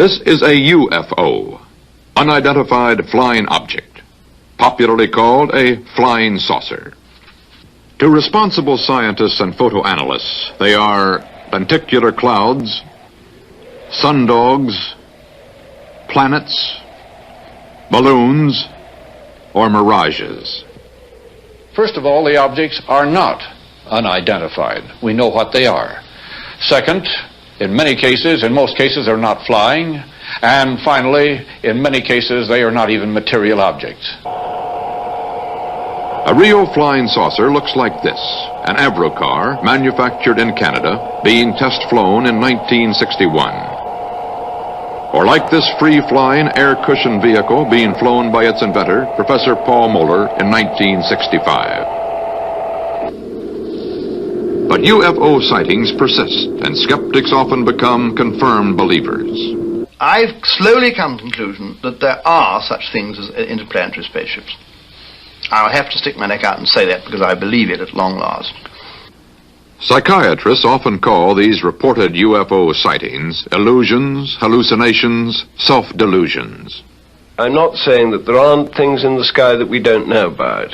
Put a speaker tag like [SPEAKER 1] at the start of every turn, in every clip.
[SPEAKER 1] This is a UFO, unidentified flying object, popularly called a flying saucer. To responsible scientists and photoanalysts, they are lenticular clouds, sundogs, planets, balloons, or mirages.
[SPEAKER 2] First of all, the objects are not unidentified. We know what they are. Second, in most cases, they're not flying. And finally, in many cases, they are not even material objects.
[SPEAKER 1] A real flying saucer looks like this, an Avrocar manufactured in Canada, being test flown in 1961. Or like this free-flying air-cushioned vehicle being flown by its inventor, Professor Paul Moeller, in 1965. But UFO sightings persist, and skeptics often become confirmed believers.
[SPEAKER 3] I've slowly come to the conclusion that there are such things as interplanetary spaceships. I'll have to stick my neck out and say that because I believe it at long last.
[SPEAKER 1] Psychiatrists often call these reported UFO sightings illusions, hallucinations, self-delusions.
[SPEAKER 4] I'm not saying that there aren't things in the sky that we don't know about.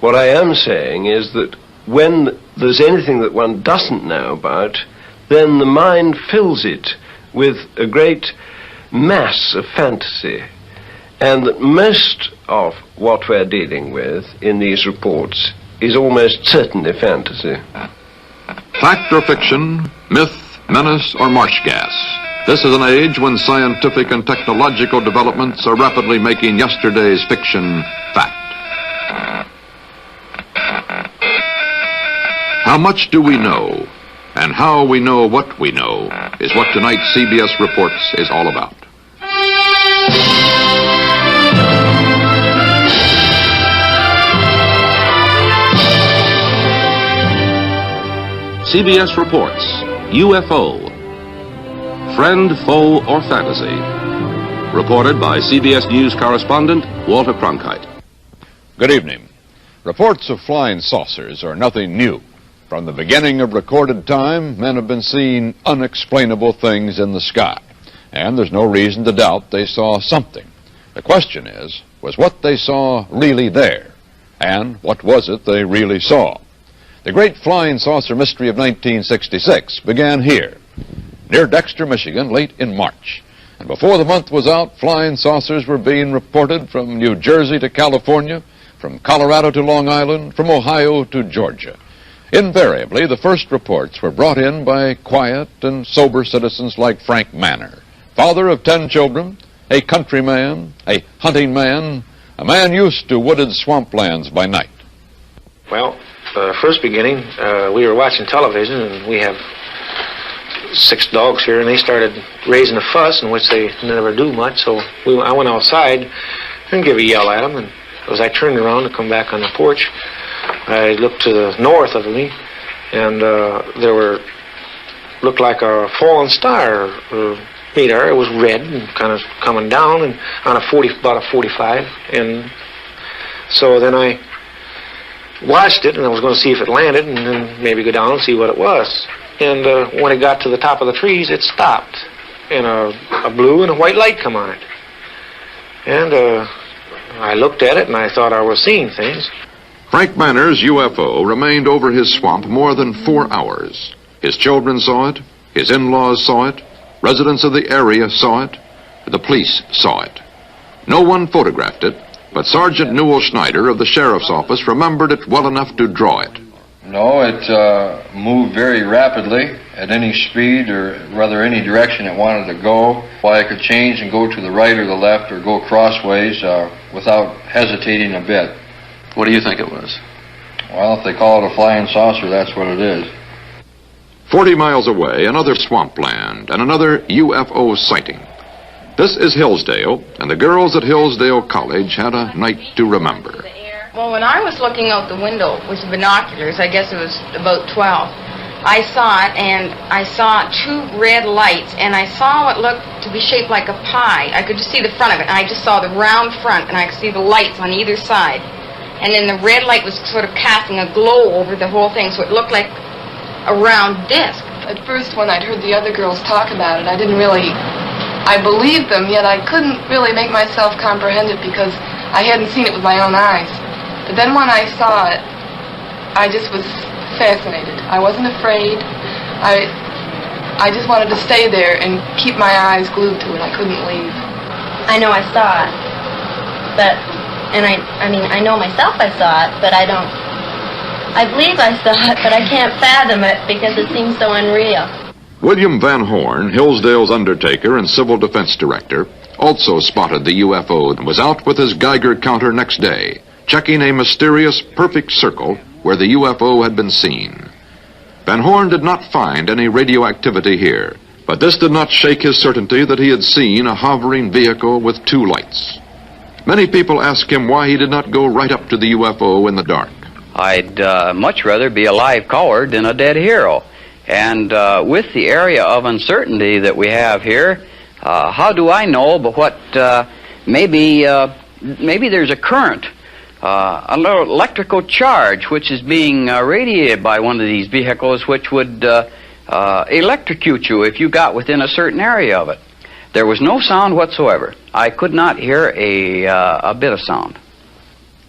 [SPEAKER 4] What I am saying is that when there's anything that one doesn't know about, then the mind fills it with a great mass of fantasy. And that most of what we're dealing with in these reports is almost certainly fantasy.
[SPEAKER 1] Fact or fiction, myth, menace, or marsh gas. This is an age when scientific and technological developments are rapidly making yesterday's fiction fact. How much do we know, and how we know what we know, is what tonight's CBS Reports is all about.
[SPEAKER 5] CBS Reports, UFO, Friend, Foe, or Fantasy. Reported by CBS News correspondent Walter Cronkite.
[SPEAKER 1] Good evening. Reports of flying saucers are nothing new. From the beginning of recorded time, men have been seeing unexplainable things in the sky, and there's no reason to doubt they saw something. The question is, was what they saw really there? And what was it they really saw? The great flying saucer mystery of 1966 began here, near Dexter, Michigan, late in March. And before the month was out, flying saucers were being reported from New Jersey to California, from Colorado to Long Island, from Ohio to Georgia. Invariably, the first reports were brought in by quiet and sober citizens like Frank Manor, father of 10 children, a countryman, a hunting man, a man used to wooded swamplands by night.
[SPEAKER 6] Well, first beginning, we were watching television, and we have 6 dogs here, and they started raising a fuss, in which they never do much, so I went outside and gave a yell at them, and as I turned around to come back on the porch, I looked to the north of me, and looked like a fallen star. It was red and kind of coming down, and on about a 45, and so then I watched it, and I was going to see if it landed, and then maybe go down and see what it was. And when it got to the top of the trees, it stopped, and a blue and a white light come on it. And I looked at it, and I thought I was seeing things.
[SPEAKER 1] Frank Manor's UFO remained over his swamp more than 4 hours. His children saw it, his in-laws saw it, residents of the area saw it, the police saw it. No one photographed it, but Sergeant Newell Schneider of the Sheriff's Office remembered it well enough to draw it.
[SPEAKER 7] No, it moved very rapidly at any speed, or rather any direction it wanted to go. Why, it could change and go to the right or the left or go crossways without hesitating a bit.
[SPEAKER 5] What do you think it was?
[SPEAKER 7] Well, if they call it a flying saucer, that's what it is.
[SPEAKER 1] 40 miles away, another swampland and another UFO sighting. This is Hillsdale, and the girls at Hillsdale College had a night to remember.
[SPEAKER 8] Well, when I was looking out the window with binoculars, I guess it was about 12, I saw it, and I saw 2 red lights, and I saw what looked to be shaped like a pie. I could just see the front of it, and I just saw the round front, and I could see the lights on either side. And then the red light was sort of casting a glow over the whole thing, so it looked like a round disc.
[SPEAKER 9] At first, when I'd heard the other girls talk about it, I didn't really I believed them, yet I couldn't really make myself comprehend it because I hadn't seen it with my own eyes. But then when I saw it, I just was fascinated. I wasn't afraid. I just wanted to stay there and keep my eyes glued to it. I couldn't leave.
[SPEAKER 10] I know I saw it, but, and I mean, I know myself I saw it, but I believe I saw it, but I can't fathom it because it seems so unreal.
[SPEAKER 1] William Van Horn, Hillsdale's undertaker and civil defense director, also spotted the UFO and was out with his Geiger counter next day, checking a mysterious perfect circle where the UFO had been seen. Van Horn did not find any radioactivity here, but this did not shake his certainty that he had seen a hovering vehicle with two lights. Many people asked him why he did not go right up to the UFO in the dark.
[SPEAKER 11] I'd much rather be a live coward than a dead hero. And with the area of uncertainty that we have here, how do I know but what maybe there's a current, a little electrical charge which is being radiated by one of these vehicles which would electrocute you if you got within a certain area of it. There was no sound whatsoever. I could not hear a bit of sound.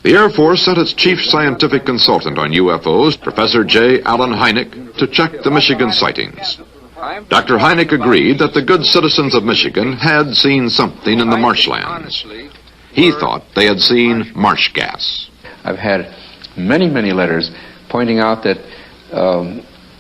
[SPEAKER 1] The Air Force sent its chief scientific consultant on UFOs, Professor J. Allen Hynek, to check the Michigan sightings. Dr. Hynek agreed that the good citizens of Michigan had seen something in the marshlands. He thought they had seen marsh gas.
[SPEAKER 12] I've had many letters pointing out that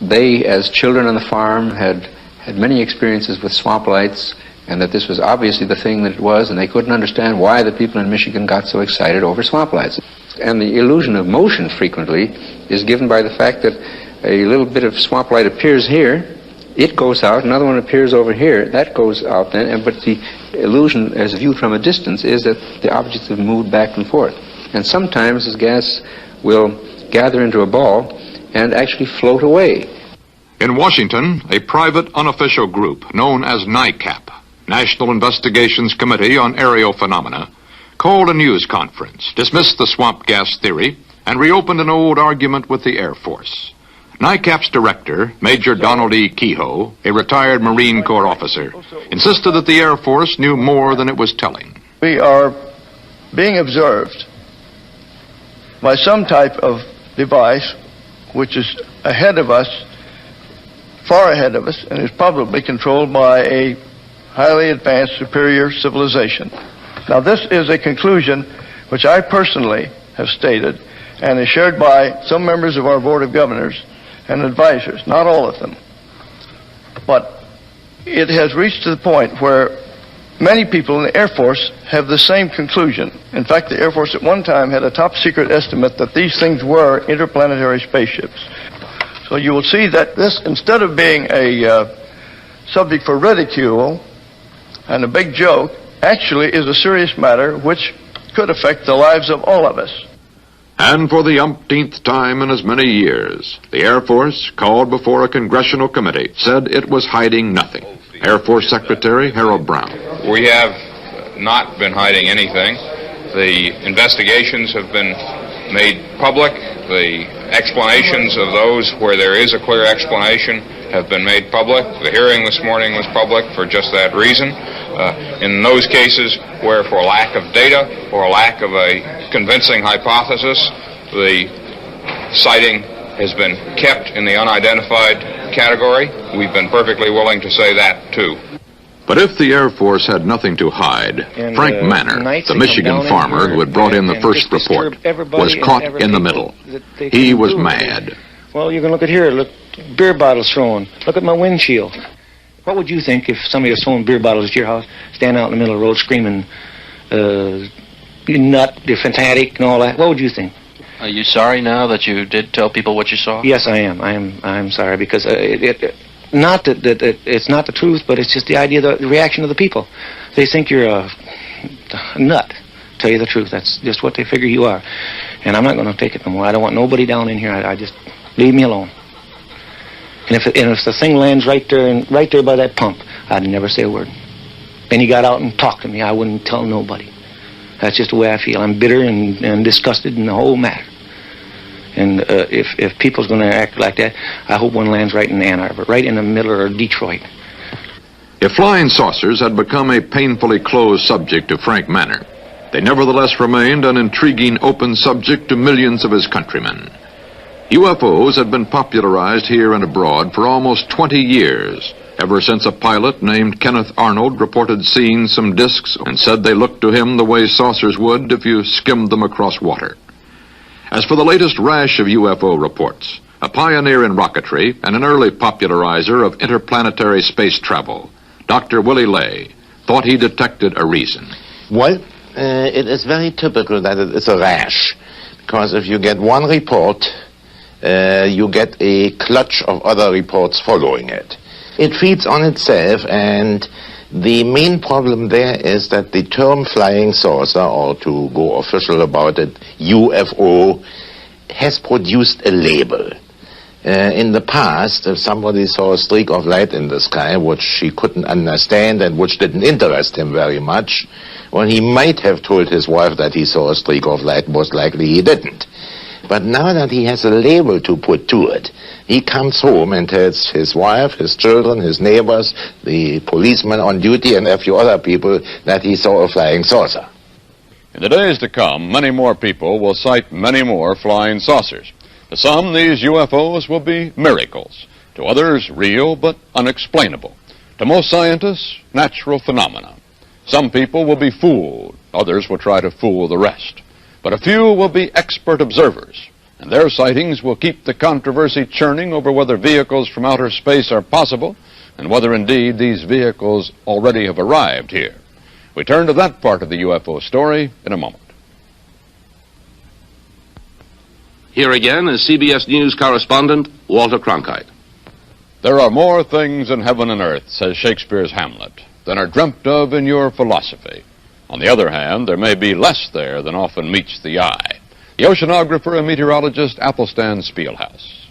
[SPEAKER 12] they, as children on the farm, had many experiences with swamp lights, and that this was obviously the thing that it was, and they couldn't understand why the people in Michigan got so excited over swamp lights. And the illusion of motion frequently is given by the fact that a little bit of swamp light appears here, it goes out, another one appears over here, that goes out then, but the illusion as viewed from a distance is that the objects have moved back and forth. And sometimes this gas will gather into a ball and actually float away.
[SPEAKER 1] In Washington, a private unofficial group known as NICAP, National Investigations Committee on Aerial Phenomena, called a news conference, dismissed the swamp gas theory, and reopened an old argument with the Air Force. NICAP's director, Major Donald E. Kehoe, a retired Marine Corps officer, insisted that the Air Force knew more than it was telling.
[SPEAKER 13] We are being observed by some type of device which is ahead of us, far ahead of us, and is probably controlled by a highly advanced superior civilization. Now, this is a conclusion which I personally have stated and is shared by some members of our Board of Governors and advisors, not all of them. But it has reached to the point where many people in the Air Force have the same conclusion. In fact, the Air Force at one time had a top secret estimate that these things were interplanetary spaceships. So you will see that this, instead of being a subject for ridicule and a big joke, actually is a serious matter which could affect the lives of all of us.
[SPEAKER 1] And for the umpteenth time in as many years, the Air Force, called before a congressional committee, said it was hiding nothing. Air Force Secretary Harold Brown.
[SPEAKER 14] We have not been hiding anything. The investigations have been made public. The explanations of those where there is a clear explanation have been made public. The hearing this morning was public for just that reason. In those cases where for lack of data or lack of a convincing hypothesis, the sighting has been kept in the unidentified category, we've been perfectly willing to say that too.
[SPEAKER 1] But if the Air Force had nothing to hide, Frank Manor, the Michigan farmer who had brought in the first report, was caught in the middle. He was mad.
[SPEAKER 6] Well, you can look at here, look, beer bottles thrown. Look at my windshield. What would you think if somebody was throwing beer bottles at your house, standing out in the middle of the road screaming, you nut, you're fanatic, and all that? What would you think?
[SPEAKER 15] Are you sorry now that you did tell people what you saw?
[SPEAKER 6] Yes, I am. I'm sorry because not that it's not the truth, but it's just the idea, the reaction of the people. They think you're a nut. Tell you the truth, that's just what they figure you are, and I'm not going to take it no more. I don't want nobody down in here. I just leave me alone. And if the thing lands right there by that pump, I'd never say a word. And he got out and talked to me, I wouldn't tell nobody. That's just the way I feel. I'm bitter and disgusted in the whole matter. And if people's going to act like that, I hope one lands right in Ann Arbor, right in the middle of Detroit.
[SPEAKER 1] If flying saucers had become a painfully closed subject to Frank Manor, they nevertheless remained an intriguing open subject to millions of his countrymen. UFOs had been popularized here and abroad for almost 20 years, ever since a pilot named Kenneth Arnold reported seeing some discs and said they looked to him the way saucers would if you skimmed them across water. As for the latest rash of UFO reports, a pioneer in rocketry and an early popularizer of interplanetary space travel, Dr. Willie Lay, thought he detected a reason.
[SPEAKER 16] Well, it is very typical that it is a rash, because if you get one report, you get a clutch of other reports following it. It feeds on itself, and the main problem there is that the term flying saucer, or to go official about it, UFO, has produced a label. In the past, if somebody saw a streak of light in the sky, which he couldn't understand and which didn't interest him very much, well, he might have told his wife that he saw a streak of light. Most likely he didn't. But now that he has a label to put to it, he comes home and tells his wife, his children, his neighbors, the policeman on duty, and a few other people that he saw a flying saucer.
[SPEAKER 1] In the days to come, many more people will cite many more flying saucers. To some, these UFOs will be miracles. To others, real but unexplainable. To most scientists, natural phenomena. Some people will be fooled. Others will try to fool the rest. But a few will be expert observers, and their sightings will keep the controversy churning over whether vehicles from outer space are possible and whether indeed these vehicles already have arrived here. We turn to that part of the UFO story in a moment.
[SPEAKER 5] Here again is CBS News correspondent Walter Cronkite.
[SPEAKER 1] There are more things in heaven and earth, says Shakespeare's Hamlet, than are dreamt of in your philosophy. On the other hand, there may be less there than often meets the eye. The oceanographer and meteorologist Athelstan Spielhaus.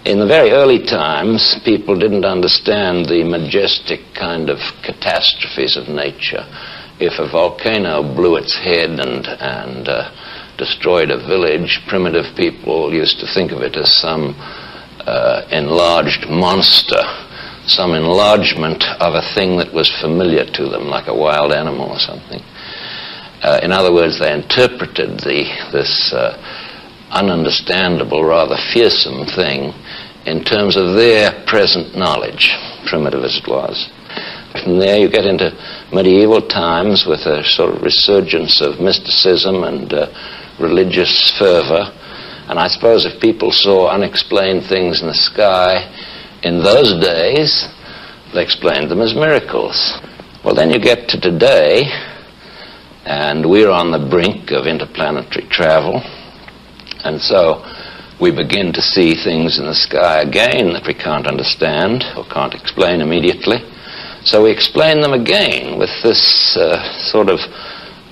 [SPEAKER 17] In the very early times, people didn't understand the majestic kind of catastrophes of nature. If a volcano blew its head and destroyed a village, primitive people used to think of it as some enlarged monster, some enlargement of a thing that was familiar to them, like a wild animal or something. In other words, they interpreted this ununderstandable, rather fearsome thing in terms of their present knowledge, primitive as it was. From there you get into medieval times with a sort of resurgence of mysticism and religious fervor. And I suppose if people saw unexplained things in the sky in those days, they explained them as miracles. Well, then you get to today, and we're on the brink of interplanetary travel, and so we begin to see things in the sky again that we can't understand or can't explain immediately. So we explain them again with this sort of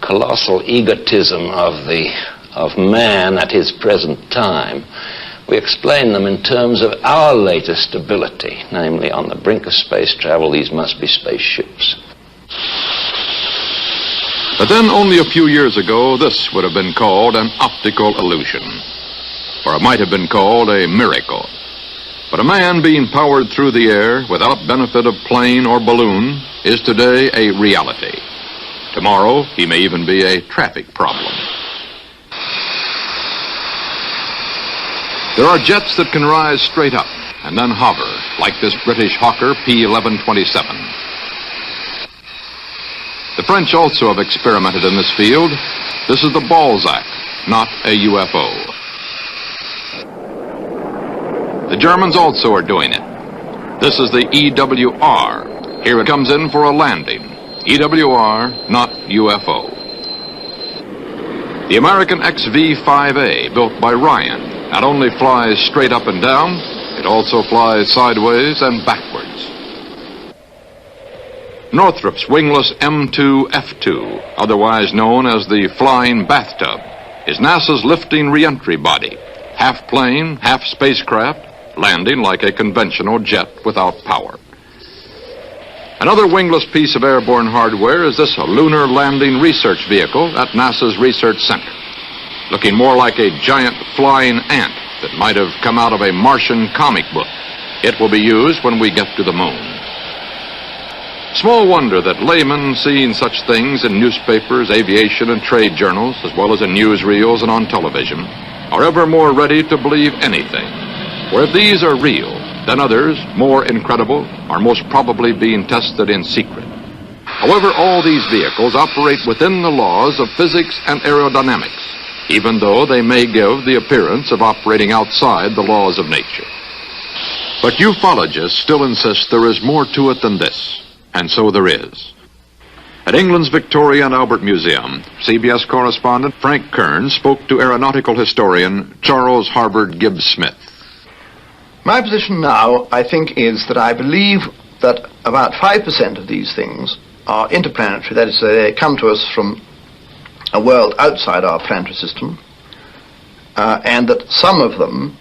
[SPEAKER 17] colossal egotism of man at his present time. We explain them in terms of our latest ability, namely on the brink of space travel, these must be spaceships.
[SPEAKER 1] But then only a few years ago, this would have been called an optical illusion, or it might have been called a miracle. But a man being powered through the air without benefit of plane or balloon is today a reality. Tomorrow, he may even be a traffic problem. There are jets that can rise straight up and then hover, like this British Hawker P-1127. The French also have experimented in this field. This is the Balzac, not a UFO. The Germans also are doing it. This is the EWR. Here it comes in for a landing. EWR, not UFO. The American XV-5A, built by Ryan, not only flies straight up and down, it also flies sideways and backwards. Northrop's wingless M2F2, otherwise known as the Flying Bathtub, is NASA's lifting reentry body, half plane, half spacecraft, landing like a conventional jet without power. Another wingless piece of airborne hardware is this lunar landing research vehicle at NASA's Research Center, looking more like a giant flying ant that might have come out of a Martian comic book. It will be used when we get to the moon.
[SPEAKER 5] Small wonder that laymen seeing such things in newspapers, aviation, and trade journals, as well as in newsreels and on television, are ever more ready to believe anything. For if these are real, then others, more incredible, are most probably being tested in secret. However, all these vehicles operate within the laws of physics and aerodynamics, even though they may give the appearance of operating outside the laws of nature. But ufologists still insist there is more to it than this, and so there is. At England's Victoria and Albert Museum, CBS correspondent Frank Kern spoke to aeronautical historian Charles Harvard Gibbs Smith.
[SPEAKER 3] My position now, I think, is that I believe that about 5% of these things are interplanetary. That is, they come to us from a world outside our planetary system, and that some of them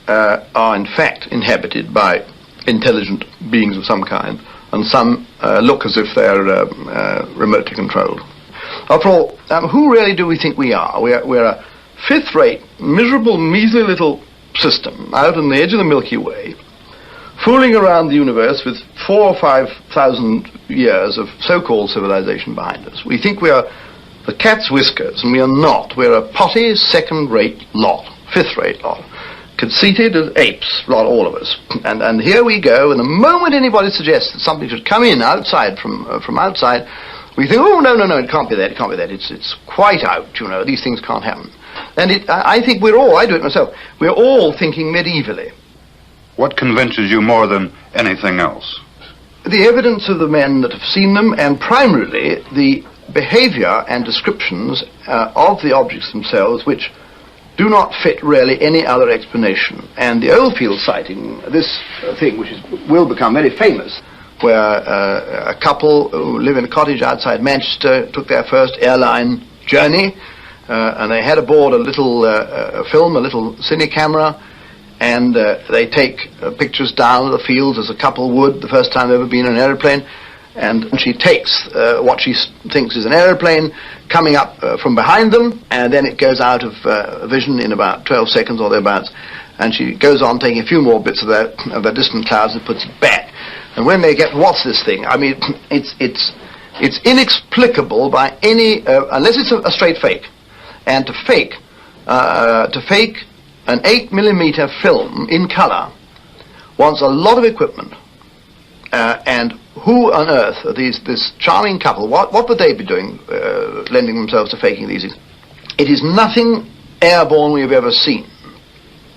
[SPEAKER 3] are in fact inhabited by intelligent beings of some kind, and some look as if they're remotely controlled. After all, who really do we think we are? We're a fifth-rate, miserable, measly little system out on the edge of the Milky Way, fooling around the universe with 4,000 or 5,000 years of so-called civilization behind us. We think we are the cat's whiskers, and we are not. We're a potty, second-rate lot, fifth-rate lot, conceited as apes, not all of us. And here we go, and the moment anybody suggests that something should come in outside from outside, we think, oh, no, it can't be that, it can't be that. It's quite out, you know, these things can't happen. And I think we're all, I do it myself, we're all thinking medievally.
[SPEAKER 18] What convinces you more than anything else?
[SPEAKER 3] The evidence of the men that have seen them, and primarily the behavior and descriptions of the objects themselves, which do not fit really any other explanation. And the Oldfield sighting, this thing which will become very famous, where a couple who live in a cottage outside Manchester took their first airline journey, and they had aboard a little film, a little cine camera, and they take pictures down of the fields as a couple would the first time they've ever been in an aeroplane. And she takes what she thinks is an aeroplane coming up from behind them, and then it goes out of vision in about 12 seconds or thereabouts, and she goes on taking a few more bits of the distant clouds and puts it back. And when they get, what's this thing? I mean, it's inexplicable by any, unless it's a straight fake. And to fake an 8mm film in color wants a lot of equipment. And who on earth are this charming couple? What would they be doing, lending themselves to faking these things? It is nothing airborne we've ever seen.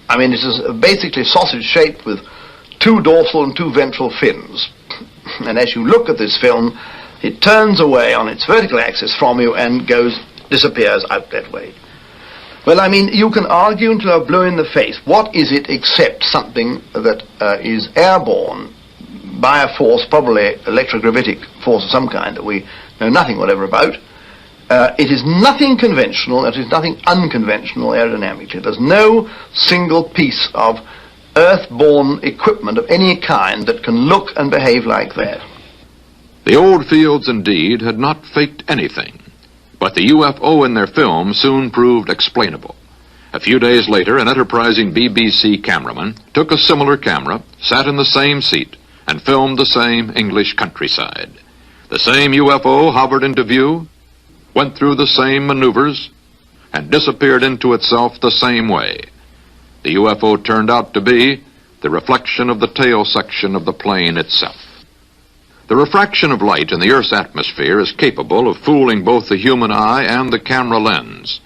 [SPEAKER 3] I mean, it is basically sausage shaped with 2 dorsal and 2 ventral fins. And as you look at this film, it turns away on its vertical axis from you and disappears out that way. Well, I mean, you can argue until you're blue in the face. What is it except something that is airborne by a force, probably electrogravitic force of some kind that we know nothing whatever about? It is nothing conventional, it is nothing unconventional aerodynamically. There's no single piece of earth-borne equipment of any kind that can look and behave like that.
[SPEAKER 5] The Oldfields, indeed, had not faked anything, but the UFO in their film soon proved explainable. A few days later, an enterprising BBC cameraman took a similar camera, sat in the same seat, and filmed the same English countryside. The same UFO hovered into view, went through the same maneuvers, and disappeared into itself the same way. The UFO turned out to be the reflection of the tail section of the plane itself. The refraction of light in the Earth's atmosphere is capable of fooling both the human eye and the camera lens,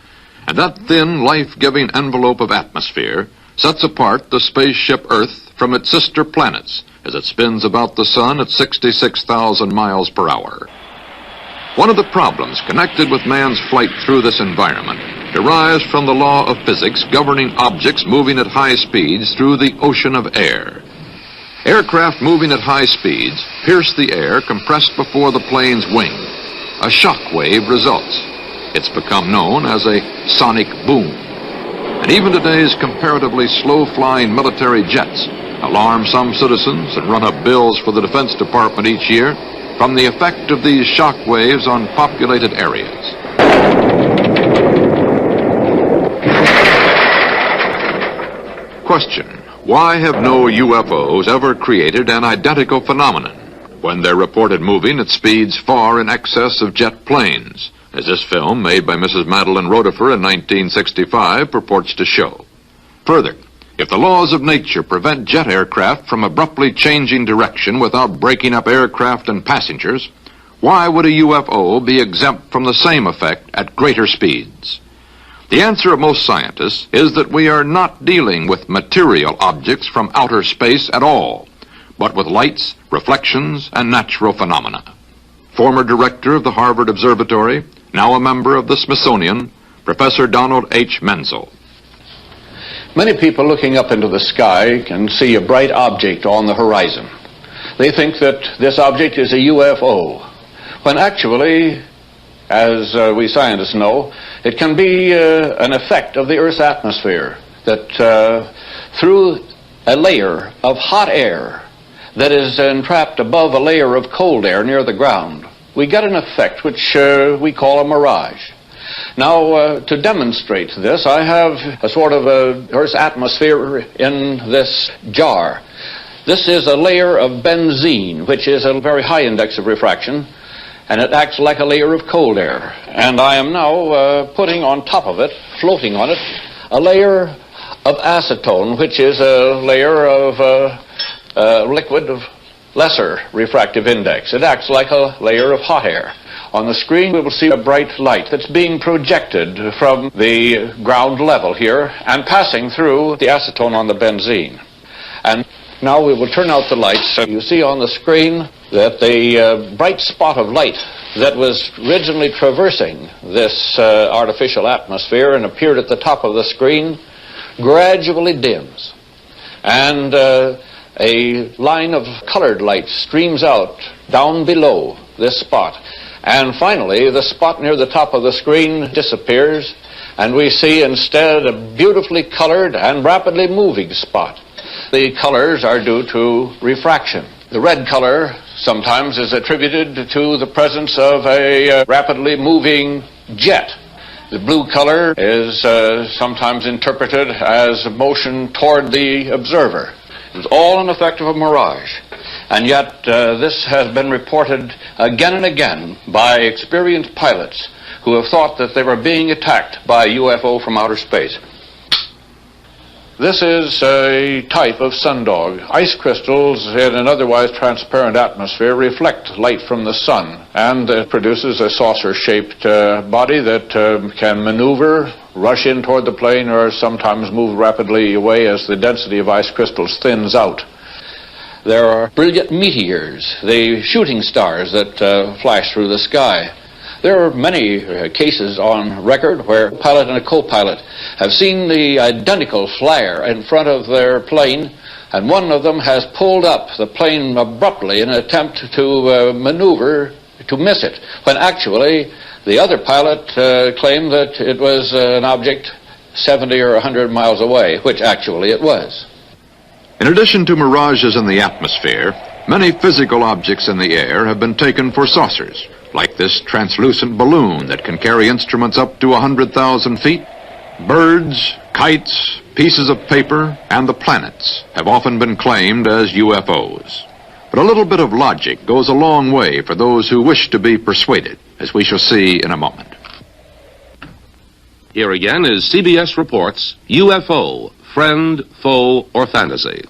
[SPEAKER 5] and that thin, life-giving envelope of atmosphere sets apart the spaceship Earth from its sister planets as it spins about the sun at 66,000 miles per hour. One of the problems connected with man's flight through this environment derives from the law of physics governing objects moving at high speeds through the ocean of air. Aircraft moving at high speeds pierce the air compressed before the plane's wing. A shock wave results. It's become known as a sonic boom. And even today's comparatively slow-flying military jets alarm some citizens and run up bills for the Defense Department each year from the effect of these shock waves on populated areas. Question: why have no UFOs ever created an identical phenomenon? when they're reported moving at speeds far in excess of jet planes, as this film made by Mrs. Madeline Rotifer in 1965 purports to show. Further, if the laws of nature prevent jet aircraft from abruptly changing direction without breaking up aircraft and passengers, why would a UFO be exempt from the same effect at greater speeds? The answer of most scientists is that we are not dealing with material objects from outer space at all, but with lights, reflections, and natural phenomena. Former director of the Harvard Observatory, now a member of the Smithsonian, Professor Donald H. Menzel.
[SPEAKER 2] Many people looking up into the sky can see a bright object on the horizon. They think that this object is a UFO, when actually, as we scientists know, it can be an effect of the Earth's atmosphere, that through a layer of hot air that is entrapped above a layer of cold air near the ground, we get an effect which we call a mirage. Now, to demonstrate this, I have a sort of Earth's atmosphere in this jar. This is a layer of benzene, which is a very high index of refraction, and it acts like a layer of cold air. And I am now putting on top of it, floating on it, a layer of acetone, which is a layer of liquid of lesser refractive index. It acts like a layer of hot air. On the screen we will see a bright light that's being projected from the ground level here and passing through the acetone on the benzene. And now we will turn out the lights. So you see on the screen that the bright spot of light that was originally traversing this artificial atmosphere and appeared at the top of the screen gradually dims. And a line of colored light streams out down below this spot. And finally, the spot near the top of the screen disappears, and we see instead a beautifully colored and rapidly moving spot. The colors are due to refraction. The red color sometimes is attributed to the presence of a rapidly moving jet. The blue color is sometimes interpreted as motion toward the observer. It's all an effect of a mirage. And yet this has been reported again and again by experienced pilots who have thought that they were being attacked by a UFO from outer space. This is a type of sundog. Ice crystals in an otherwise transparent atmosphere reflect light from the sun, and it produces a saucer-shaped body that can maneuver, rush in toward the plane, or sometimes move rapidly away as the density of ice crystals thins out. There are brilliant meteors, the shooting stars that flash through the sky. There are many cases on record where a pilot and a co-pilot have seen the identical flare in front of their plane, and one of them has pulled up the plane abruptly in an attempt to maneuver to miss it, when actually the other pilot claimed that it was an object 70 or 100 miles away, which actually it was.
[SPEAKER 5] In addition to mirages in the atmosphere, many physical objects in the air have been taken for saucers, like this translucent balloon that can carry instruments up to 100,000 feet. Birds, kites, pieces of paper, and the planets have often been claimed as UFOs. But a little bit of logic goes a long way for those who wish to be persuaded, as we shall see in a moment.
[SPEAKER 19] Here again is CBS Reports UFO, Friend, Foe, or Fantasy.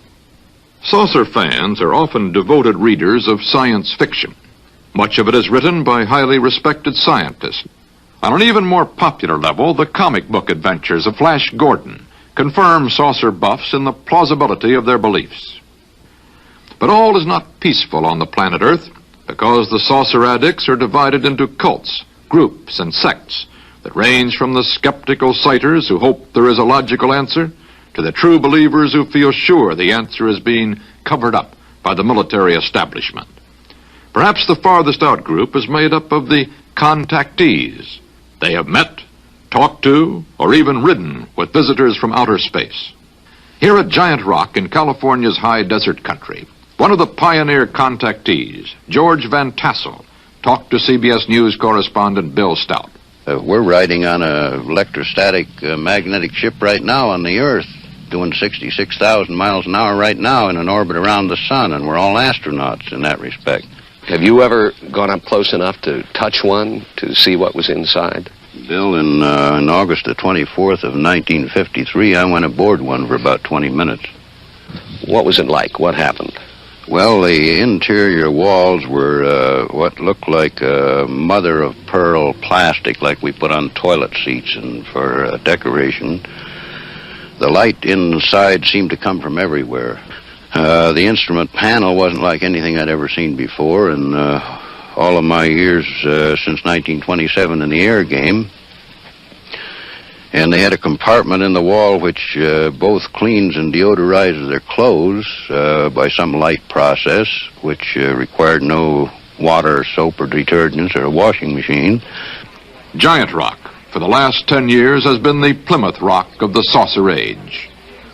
[SPEAKER 5] Saucer fans are often devoted readers of science fiction. Much of it is written by highly respected scientists. On an even more popular level, the comic book adventures of Flash Gordon confirm saucer buffs in the plausibility of their beliefs. But all is not peaceful on the planet Earth, because the saucer addicts are divided into cults, groups, and sects that range from the skeptical sighters who hope there is a logical answer to the true believers who feel sure the answer is being covered up by the military establishment. Perhaps the farthest out group is made up of the contactees. They have met, talked to, or even ridden with visitors from outer space. Here at Giant Rock in California's high desert country, one of the pioneer contactees, George Van Tassel, talked to CBS News correspondent Bill Stout.
[SPEAKER 20] We're riding on an electrostatic magnetic ship right now on the Earth, doing 66,000 miles an hour right now in an orbit around the sun, and we're all astronauts in that respect.
[SPEAKER 21] Have you ever gone up close enough to touch one to see what was inside?
[SPEAKER 20] Bill, in August the 24th of 1953, I went aboard one for about 20 minutes.
[SPEAKER 21] What was it like? What happened?
[SPEAKER 20] Well, the interior walls were what looked like mother-of-pearl plastic, like we put on toilet seats and for decoration. The light inside seemed to come from everywhere. The instrument panel wasn't like anything I'd ever seen before, and all of my years since 1927 in the air game. And they had a compartment in the wall which both cleans and deodorizes their clothes by some light process, which required no water, soap, or detergents, or a washing machine.
[SPEAKER 5] Giant Rock, for the last 10 years, has been the Plymouth Rock of the saucer age.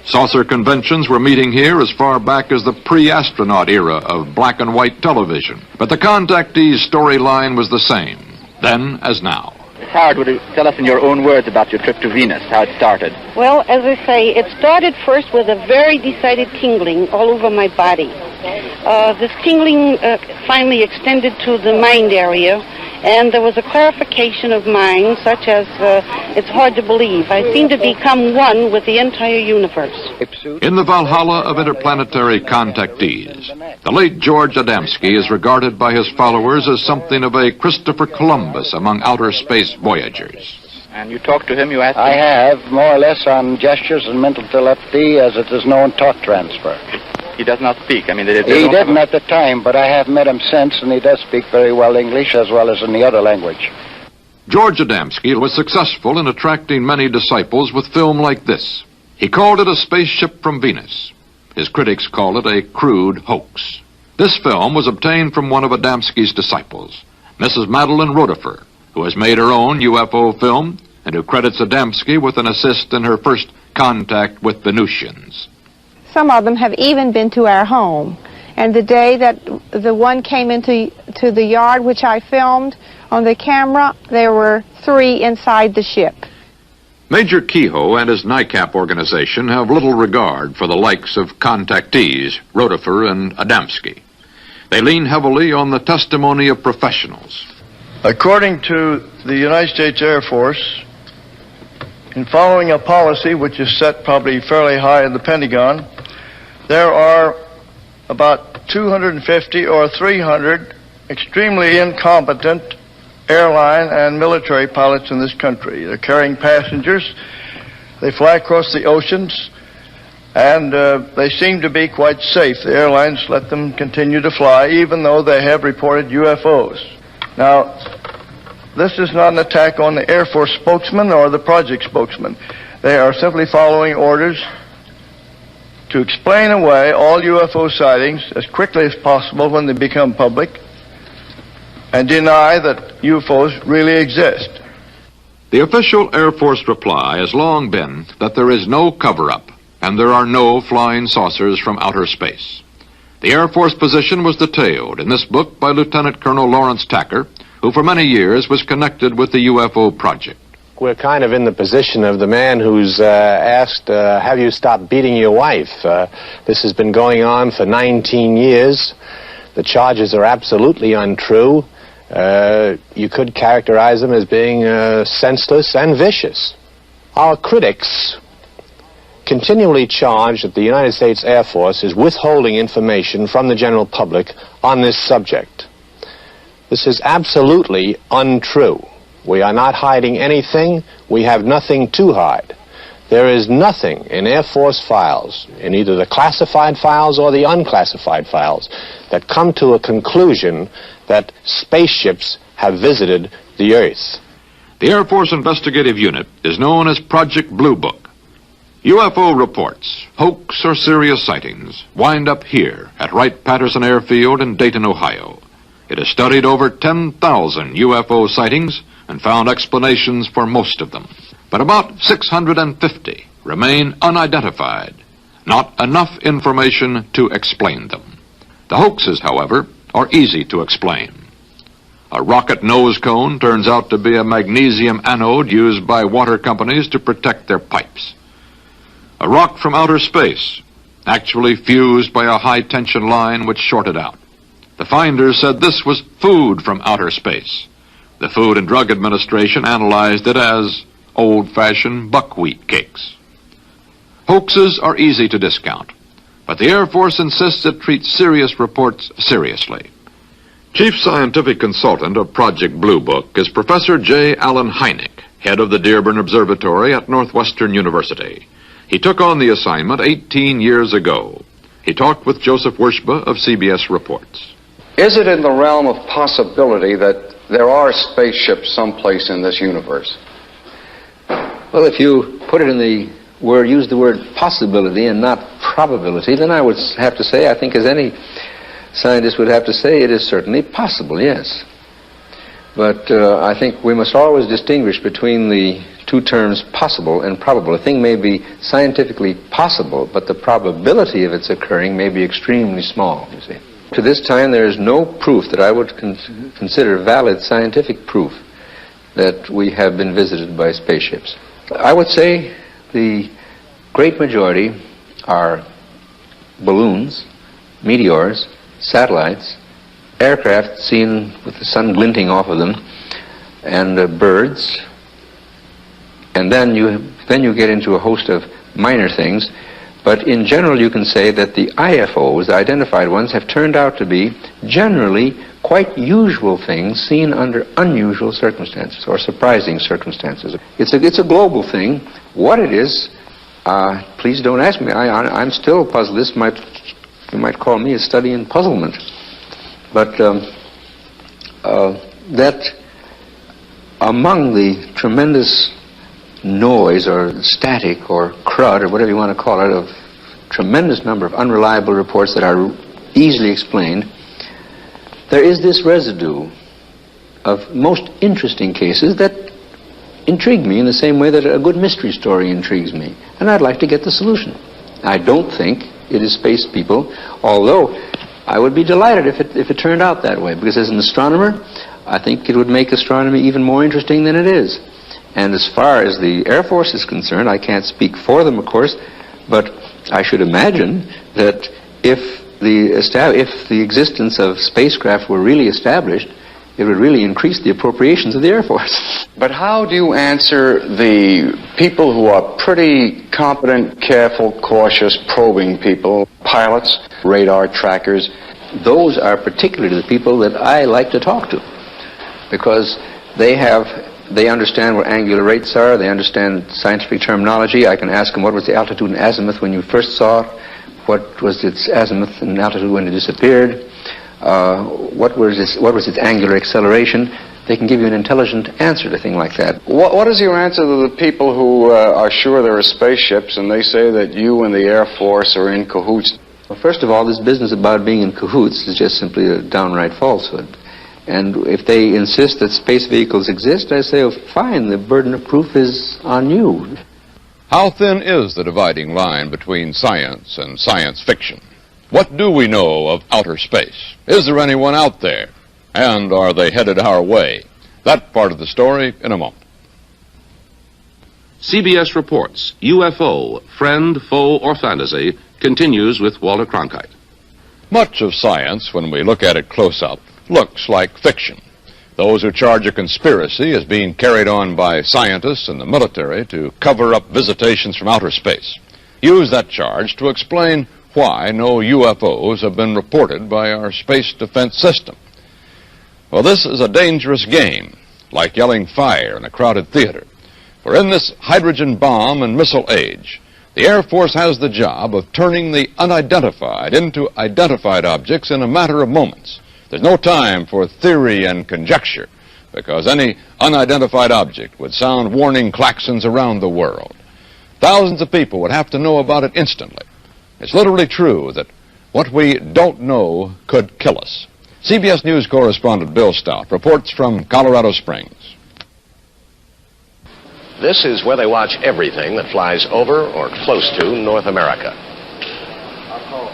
[SPEAKER 5] Saucer conventions were meeting here as far back as the pre-astronaut era of black and white television. But the contactees' storyline was the same, then as now.
[SPEAKER 22] Howard, would you tell us in your own words about your trip to Venus, how it started?
[SPEAKER 23] Well, as I say, it started first with a very decided tingling all over my body. This tingling finally extended to the mind area, and there was a clarification of mind, such as, it's hard to believe. I seemed to become one with the entire universe.
[SPEAKER 5] In the Valhalla of interplanetary contactees, the late George Adamski is regarded by his followers as something of a Christopher Columbus among outer space voyagers.
[SPEAKER 22] And you talked to him, you asked him?
[SPEAKER 24] I have, more or less on gestures and mental telepathy, as it is known talk transfer.
[SPEAKER 22] He does not speak. I mean,
[SPEAKER 24] he didn't at the time, but I have met him since, and he does speak very well English as well as any other language.
[SPEAKER 5] George Adamski was successful in attracting many disciples with film like this. He called it a spaceship from Venus. His critics call it a crude hoax. This film was obtained from one of Adamski's disciples, Mrs. Madeline Rotifer, who has made her own UFO film and who credits Adamski with an assist in her first contact with Venusians.
[SPEAKER 25] Some of them have even been to our home. And the day that the one came into the yard, which I filmed on the camera, there were 3 inside the ship.
[SPEAKER 5] Major Kehoe and his NICAP organization have little regard for the likes of contactees, Rotifer and Adamski. They lean heavily on the testimony of professionals.
[SPEAKER 13] According to the United States Air Force, in following a policy which is set probably fairly high in the Pentagon, there are about 250 or 300 extremely incompetent airline and military pilots in this country. They're carrying passengers. They fly across the oceans, and they seem to be quite safe. The airlines let them continue to fly, even though they have reported UFOs. Now, this is not an attack on the Air Force spokesman or the project spokesman. They are simply following orders to explain away all UFO sightings as quickly as possible when they become public and deny that UFOs really exist.
[SPEAKER 5] The official Air Force reply has long been that there is no cover-up and there are no flying saucers from outer space. The Air Force position was detailed in this book by Lieutenant Colonel Lawrence Tacker, who for many years was connected with the UFO project.
[SPEAKER 26] We're kind of in the position of the man who's asked, have you stopped beating your wife? This has been going on for 19 years. The charges are absolutely untrue. You could characterize them as being senseless and vicious. Our critics continually charge that the United States Air Force is withholding information from the general public on this subject. This is absolutely untrue. We are not hiding anything. We have nothing to hide. There is nothing in Air Force files, in either the classified files or the unclassified files, that come to a conclusion that spaceships have visited the Earth.
[SPEAKER 5] The Air Force Investigative Unit is known as Project Blue Book. UFO reports, hoax or serious sightings, wind up here at Wright-Patterson Airfield in Dayton, Ohio. It has studied over 10,000 UFO sightings and found explanations for most of them. But about 650 remain unidentified. Not enough information to explain them. The hoaxes, however, are easy to explain. A rocket nose cone turns out to be a magnesium anode used by water companies to protect their pipes. A rock from outer space, actually fused by a high-tension line which shorted out. The finders said this was food from outer space. The Food and Drug Administration analyzed it as old-fashioned buckwheat cakes. Hoaxes are easy to discount, but the Air Force insists it treats serious reports seriously. Chief Scientific Consultant of Project Blue Book is Professor J. Allen Hynek, head of the Dearborn Observatory at Northwestern University. He took on the assignment 18 years ago. He talked with Joseph Wershba of CBS Reports.
[SPEAKER 4] Is it in the realm of possibility that there are spaceships someplace in this universe?
[SPEAKER 12] Well, if you put it in the word, use the word possibility and not probability, then I would have to say, I think as any scientist would have to say, it is certainly possible, yes. But I think we must always distinguish between the two terms possible and probable. A thing may be scientifically possible, but the probability of its occurring may be extremely small, you see. To this time, there is no proof that I would consider valid scientific proof that we have been visited by spaceships. I would say the great majority are balloons, meteors, satellites, aircraft seen with the sun glinting off of them, and birds. And then you get into a host of minor things. But in general, you can say that the IFOs, the identified ones, have turned out to be generally quite usual things seen under unusual circumstances or surprising circumstances. It's a global thing. What it is, please don't ask me. I'm still puzzled. This you might call me a study in puzzlement. But that among the tremendous noise or static or crud or whatever you want to call it of tremendous number of unreliable reports that are easily explained, there is this residue of most interesting cases that intrigue me in the same way that a good mystery story intrigues me, and I'd like to get the solution. I don't think it is space people, although I would be delighted if it turned out that way, because as an astronomer, I think it would make astronomy even more interesting than it is. And as far as the Air Force is concerned, I can't speak for them, of course, but I should imagine that if the existence of spacecraft were really established, it would really increase the appropriations of the Air Force.
[SPEAKER 4] But how do you answer the people who are pretty competent, careful, cautious, probing people, pilots, radar trackers?
[SPEAKER 12] Those are particularly the people that I like to talk to, because they understand what angular rates are, they understand scientific terminology. I can ask them what was the altitude and azimuth when you first saw it, what was its azimuth and altitude when it disappeared, what was its angular acceleration. They can give you an intelligent answer to a thing like that.
[SPEAKER 4] What is your answer to the people who are sure there are spaceships and they say that you and the Air Force are in cahoots?
[SPEAKER 12] Well, first of all, this business about being in cahoots is just simply a downright falsehood. And if they insist that space vehicles exist, I say, oh, fine, the burden of proof is on you.
[SPEAKER 1] How thin is the dividing line between science and science fiction? What do we know of outer space? Is there anyone out there? And are they headed our way? That part of the story in a moment.
[SPEAKER 19] CBS Reports, UFO, Friend, Foe, or Fantasy, continues with Walter Cronkite.
[SPEAKER 1] Much of science, when we look at it close up, looks like fiction. Those who charge a conspiracy as being carried on by scientists and the military to cover up visitations from outer space use that charge to explain why no UFOs have been reported by our space defense system. Well, this is a dangerous game, like yelling fire in a crowded theater. For in this hydrogen bomb and missile age, the Air Force has the job of turning the unidentified into identified objects in a matter of moments. There's no time for theory and conjecture, because any unidentified object would sound warning klaxons around the world. Thousands of people would have to know about it instantly. It's literally true that what we don't know could kill us. CBS News correspondent Bill Stout reports from Colorado Springs.
[SPEAKER 7] This is where they watch everything that flies over or close to North America.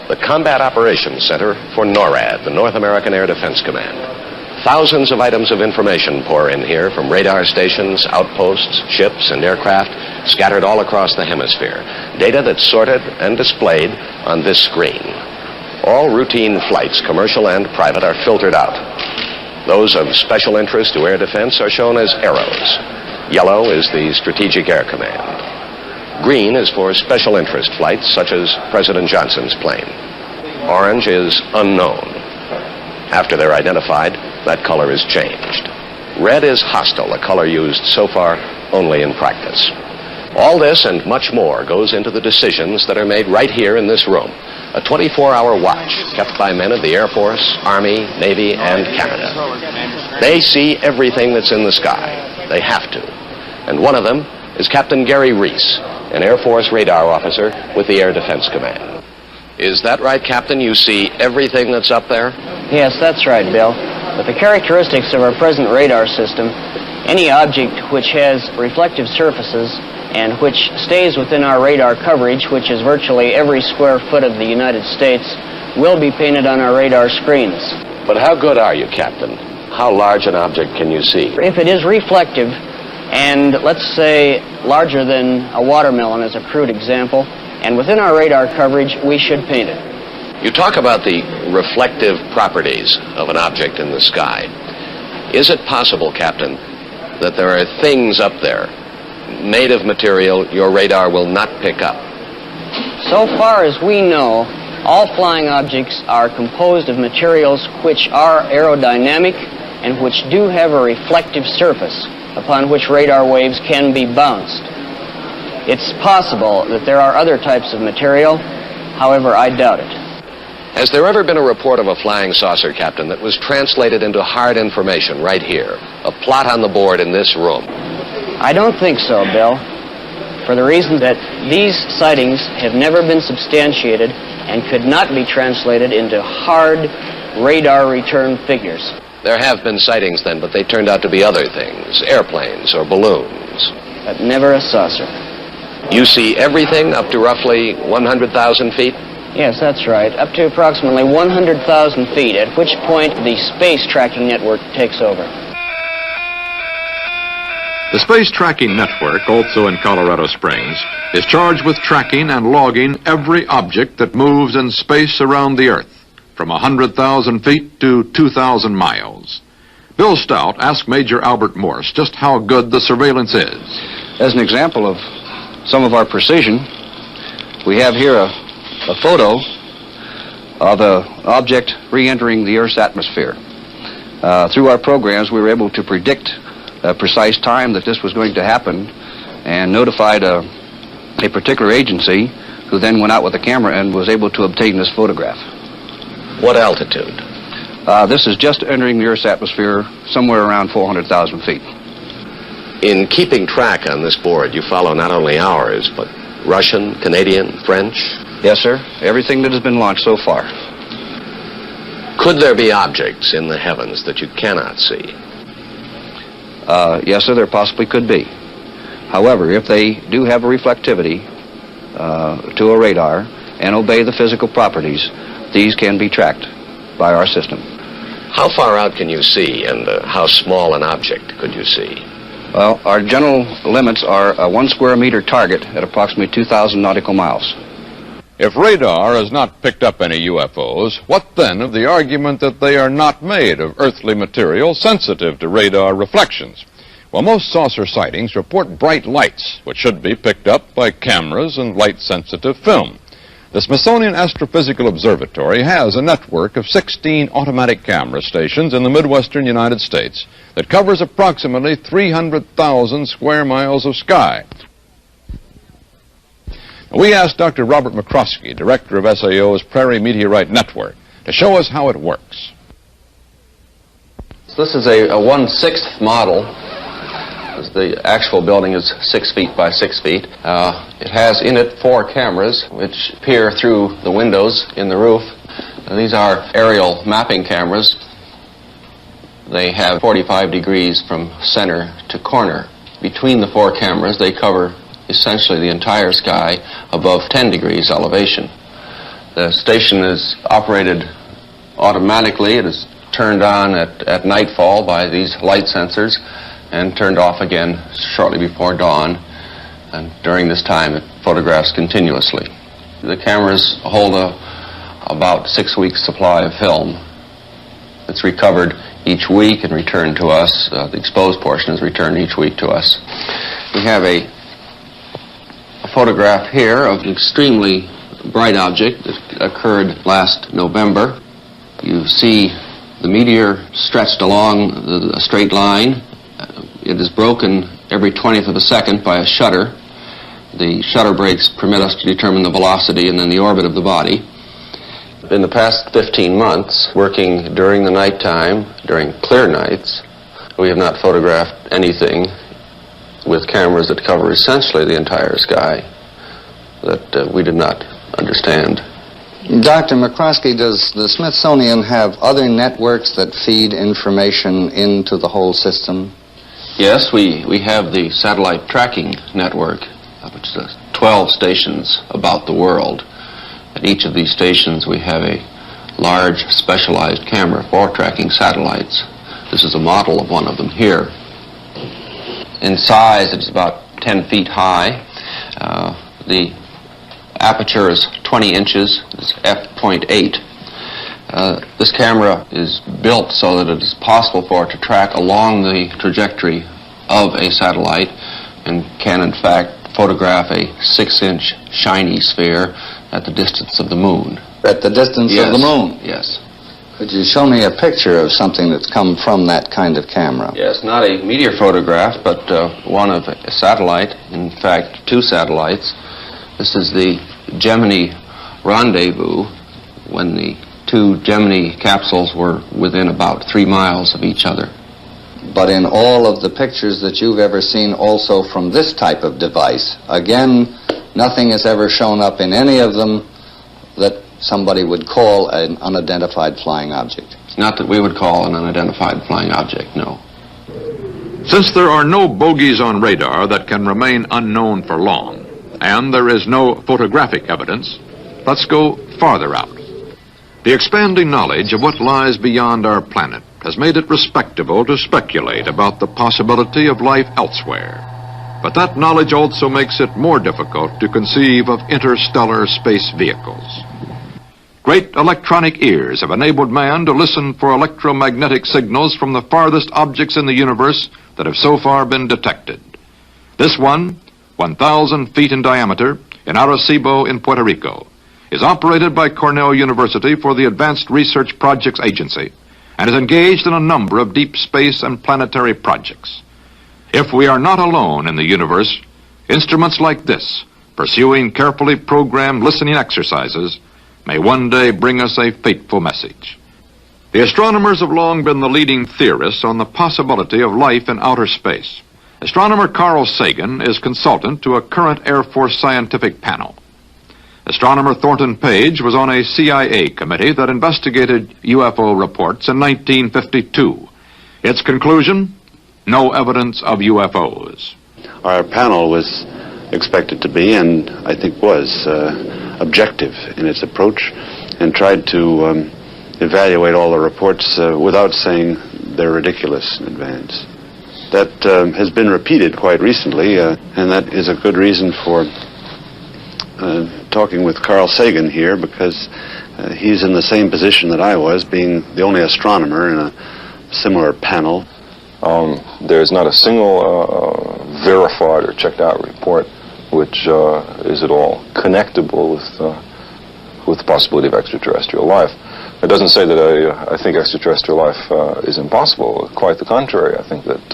[SPEAKER 7] The Combat Operations Center for NORAD, the North American Air Defense Command. Thousands of items of information pour in here from radar stations, outposts, ships, and aircraft scattered all across the hemisphere. Data that's sorted and displayed on this screen. All routine flights, commercial and private, are filtered out. Those of special interest to air defense are shown as arrows. Yellow is the Strategic Air Command. Green is for special interest flights, such as President Johnson's plane. Orange is unknown. After they're identified, that color is changed. Red is hostile, a color used so far only in practice. All this and much more goes into the decisions that are made right here in this room. A 24-hour watch kept by men of the Air Force, Army, Navy, and Canada. They see everything that's in the sky. They have to. And one of them is Captain Gary Reese, an Air Force radar officer with the Air Defense Command. Is that right, Captain? You see everything that's up there?
[SPEAKER 8] Yes, that's right, Bill. With the characteristics of our present radar system, any object which has reflective surfaces and which stays within our radar coverage, which is virtually every square foot of the United States, will be painted on our radar screens.
[SPEAKER 7] But how good are you, Captain? How large an object can you see?
[SPEAKER 8] If it is reflective, and let's say larger than a watermelon as a crude example, and within our radar coverage, we should paint it.
[SPEAKER 7] You talk about the reflective properties of an object in the sky. Is it possible, Captain, that there are things up there made of material your radar will not pick up?
[SPEAKER 8] So far as we know, all flying objects are composed of materials which are aerodynamic and which do have a reflective surface upon which radar waves can be bounced. It's possible that there are other types of material, however, I doubt it.
[SPEAKER 7] Has there ever been a report of a flying saucer, Captain, that was translated into hard information right here, a plot on the board in this room?
[SPEAKER 8] I don't think so, Bill, for the reason that these sightings have never been substantiated and could not be translated into hard radar return figures.
[SPEAKER 7] There have been sightings then, but they turned out to be other things, airplanes or balloons.
[SPEAKER 8] But never a saucer.
[SPEAKER 7] You see everything up to roughly 100,000 feet?
[SPEAKER 8] Yes, that's right, up to approximately 100,000 feet, at which point the space tracking network takes over.
[SPEAKER 5] The Space Tracking Network, also in Colorado Springs, is charged with tracking and logging every object that moves in space around the Earth, from 100,000 feet to 2,000 miles. Bill Stout asked Major Albert Morse just how good the surveillance is.
[SPEAKER 9] As an example of some of our precision, we have here a photo of an object re-entering the Earth's atmosphere. Through our programs, we were able to predict a precise time that this was going to happen and notified a particular agency who then went out with a camera and was able to obtain this photograph.
[SPEAKER 7] What altitude?
[SPEAKER 9] This is just entering the Earth's atmosphere somewhere around 400,000 feet.
[SPEAKER 7] In keeping track on this board, you follow not only ours, but Russian, Canadian, French?
[SPEAKER 9] Yes, sir. Everything that has been launched so far.
[SPEAKER 7] Could there be objects in the heavens that you cannot see?
[SPEAKER 9] Yes, sir, there possibly could be. However, if they do have a reflectivity to a radar and obey the physical properties, these can be tracked by our system.
[SPEAKER 7] How far out can you see, and how small an object could you see?
[SPEAKER 9] Well, our general limits are a 1 square meter target at approximately 2,000 nautical miles.
[SPEAKER 1] If radar has not picked up any UFOs, what then of the argument that they are not made of earthly material sensitive to radar reflections? Well, most saucer sightings report bright lights, which should be picked up by cameras and light-sensitive film. The Smithsonian Astrophysical Observatory has a network of 16 automatic camera stations in the Midwestern United States that covers approximately 300,000 square miles of sky. We asked Dr. Robert McCroskey, director of SAO's Prairie Meteorite Network, to show us how it works.
[SPEAKER 12] This is a 1/6 model. The actual building is 6 feet by 6 feet. It has in it 4 cameras which peer through the windows in the roof. These are aerial mapping cameras. They have 45 degrees from center to corner. Between the 4 cameras, they cover essentially the entire sky above 10 degrees elevation. The station is operated automatically. It is turned on at nightfall by these light sensors and turned off again shortly before dawn. And during this time, it photographs continuously. The cameras hold a
[SPEAKER 9] about 6 weeks' supply of film. It's recovered each week and returned to us. The exposed portion is returned each week to us. We have a photograph here of an extremely bright object that occurred last November. You see the meteor stretched along a straight line. It is broken every 20th of a second by a shutter. The shutter breaks permit us to determine the velocity and then the orbit of the body. In the past 15 months, working during the nighttime, during clear nights, we have not photographed anything with cameras that cover essentially the entire sky that we did not understand.
[SPEAKER 6] Dr. McCroskey, does the Smithsonian have other networks that feed information into the whole system?
[SPEAKER 9] Yes, we have the satellite tracking network, which is 12 stations about the world. At each of these stations we have a large specialized camera for tracking satellites. This is a model of one of them here. In size, it's about 10 feet high. The aperture is 20 inches. It's f.8. This camera is built so that it is possible for it to track along the trajectory of a satellite and can, in fact, photograph a 6-inch shiny sphere at the distance of the moon.
[SPEAKER 6] At the distance of the moon?
[SPEAKER 9] Yes.
[SPEAKER 6] Could you show me a picture of something that's come from that kind of camera?
[SPEAKER 9] Yes, not a meteor photograph, but one of a satellite, in fact, 2 satellites. This is the Gemini rendezvous when the 2 Gemini capsules were within about 3 miles of each other.
[SPEAKER 6] But in all of the pictures that you've ever seen also from this type of device, again, nothing has ever shown up in any of them that somebody would call an unidentified flying object.
[SPEAKER 9] Not that we would call an unidentified flying object, no.
[SPEAKER 5] Since there are no bogies on radar that can remain unknown for long, and there is no photographic evidence, let's go farther out. The expanding knowledge of what lies beyond our planet has made it respectable to speculate about the possibility of life elsewhere. But that knowledge also makes it more difficult to conceive of interstellar space vehicles. Great electronic ears have enabled man to listen for electromagnetic signals from the farthest objects in the universe that have so far been detected. This one, 1,000 feet in diameter, in Arecibo in Puerto Rico, is operated by Cornell University for the Advanced Research Projects Agency and is engaged in a number of deep space and planetary projects. If we are not alone in the universe, instruments like this, pursuing carefully programmed listening exercises, may one day bring us a fateful message. The astronomers have long been the leading theorists on the possibility of life in outer space. Astronomer Carl Sagan is consultant to a current Air Force scientific panel. Astronomer Thornton Page was on a CIA committee that investigated UFO reports in 1952. Its conclusion? No evidence of UFOs.
[SPEAKER 10] Our panel was expected to be, and I think was, objective in its approach and tried to evaluate all the reports without saying they're ridiculous in advance. That has been repeated quite recently, and that is a good reason for talking with Carl Sagan here, because he's in the same position that I was, being the only astronomer in a similar panel.
[SPEAKER 11] There's not a single verified or checked out report which is at all connectable with the possibility of extraterrestrial life. It doesn't say that I think extraterrestrial life is impossible. Quite the contrary. I think that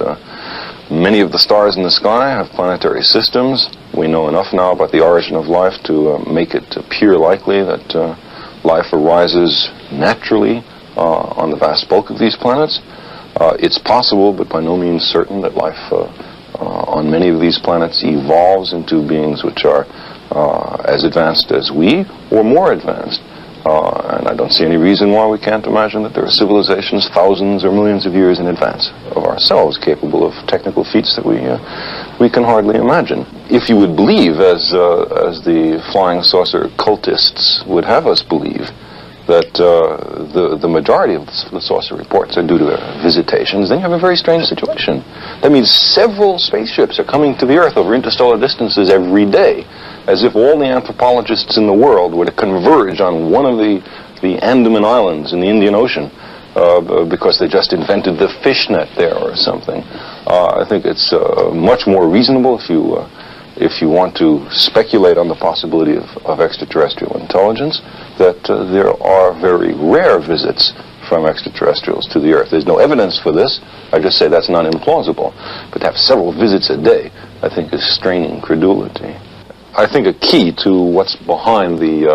[SPEAKER 11] many of the stars in the sky have planetary systems. We know enough now about the origin of life to make it appear likely that life arises naturally on the vast bulk of these planets. It's possible, but by no means certain, that life on many of these planets evolves into beings which are as advanced as we, or more advanced. And I don't see any reason why we can't imagine that there are civilizations thousands or millions of years in advance of ourselves capable of technical feats that we can hardly imagine. If you would believe, as the flying saucer cultists would have us believe, that the majority of the saucer reports are due to their visitations, then you have a very strange situation. That means several spaceships are coming to the Earth over interstellar distances every day. as if all the anthropologists in the world were to converge on one of the Andaman Islands in the Indian Ocean because they just invented the fishnet there or something. I think it's much more reasonable if you want to speculate on the possibility of extraterrestrial intelligence, that there are very rare visits from extraterrestrials to the Earth. There's no evidence for this. I just say that's not implausible. But to have several visits a day, I think, is straining credulity. I think a key to what's behind the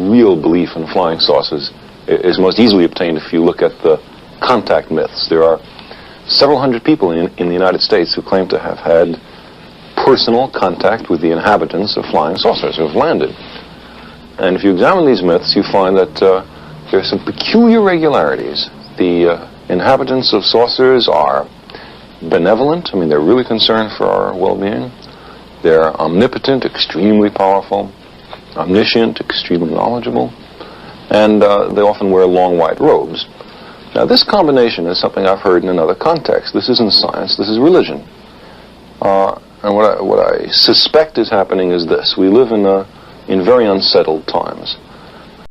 [SPEAKER 11] real belief in flying saucers is most easily obtained if you look at the contact myths. There are several hundred people in the United States who claim to have had personal contact with the inhabitants of flying saucers who have landed. And if you examine these myths, you find that there are some peculiar regularities. The inhabitants of saucers are benevolent. I mean, they're really concerned for our well-being. They're omnipotent, extremely powerful, omniscient, extremely knowledgeable, and they often wear long white robes. Now, this combination is something I've heard in another context. This isn't science, this is religion. And what I suspect is happening is this. We live in very unsettled times.